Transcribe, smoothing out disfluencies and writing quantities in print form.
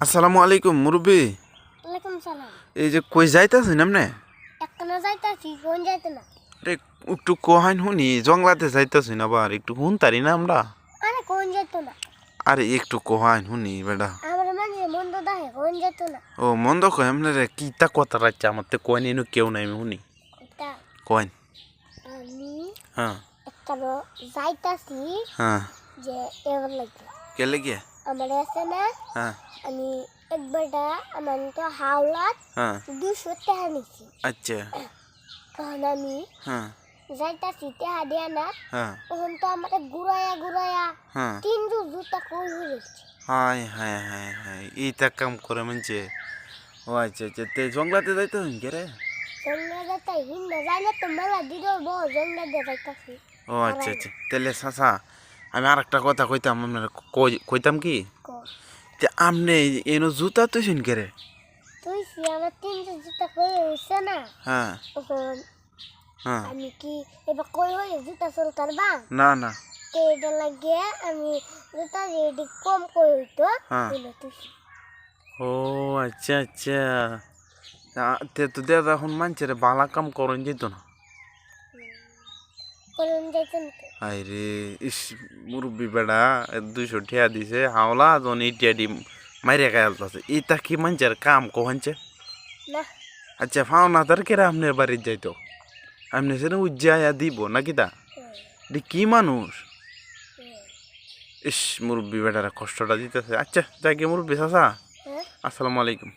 আসসালামু আলাইকুম মুরব্বি। ওয়ালাইকুম সালাম। এই যে কই যাইতাছেন আপনি? এখনো যাইতাছি, কোন যাইতে না? আরে একটু কোহাইন শুনি, জংলাতে যাইতাছেন আবার একটু শুন তারি না আমরা। আরে কোন যাইতো না? আরে একটু কোহাইন শুনি বেটা। আমার মানে মন্দ দাহে কোন যাইতো না? ও মন্দ কয় আপনারে কিতা কথা রাখছে আমার তো কয়েন এনু কেউ নাই আমি শুনি এটা কয়েন। আমি হ্যাঁ এখনো যাইতাছি হ্যাঁ যে এবার লাগে কে লেগে? আমার আছে না, হ্যাঁ আমি একবারটা আমার তো হাওলাত হ্যাঁ 200 টাকা নিছি। আচ্ছা তখন আমি হ্যাঁ যাইতাছি টাকা দিয়া না, হ্যাঁ তখন তো আমার ঘুরাইয়া হ্যাঁ 3 জুতা কই হয়েছে। হায় হায় হায় হায় এইটা কাম করে মানছে। ও আচ্ছা আচ্ছা তে জংলাতে যাইতেছেন কে রে? জঙ্গলে যাইতে হিন্দে যাইলে তো মেলা দিলেও বউ জঙ্গলে দিয়ে যাইতাছি। ও আচ্ছা আচ্ছা তাহলে চাচা আমি আর একটা কথা কইতাম আপনার কইতাম কি যে আপনি এনো জুতা তুইছেন কে রে? তুই আমার 3 জুতা কই হয়েছে না, হ্যাঁ তখন হ্যাঁ আমি কি এবার কই হয়ে জুতা চলতার বা না না তো এটা লাগিয়ে আমি জুতা যদি কম কই হইতো হ্যাঁ তুলে তুই ও আচ্ছা আচ্ছা তে তো দাদা এখন মানছে বালা কাম করেন যেত না। করুন যাইতেন তো। আরে রে ইস মুরব্বি বেড়া 200 টিয়া দিছে হাওলা জন এই টিয়া দি মাইরে গায়ালতাছে এটা কি মানছে কাম কোহানছে। না আচ্ছা ফাও না তার কেরা আপনার বাড়ি যাইতো আপনি সেটা উজ্জায়া দিব নাকি তা কি মানুষ। ইস মুরব্বি বেটারা কষ্টটা দিতেছে। আচ্ছা যাকে মুরব্বি চাচা হ্যাঁ আসসালামু আলাইকুম।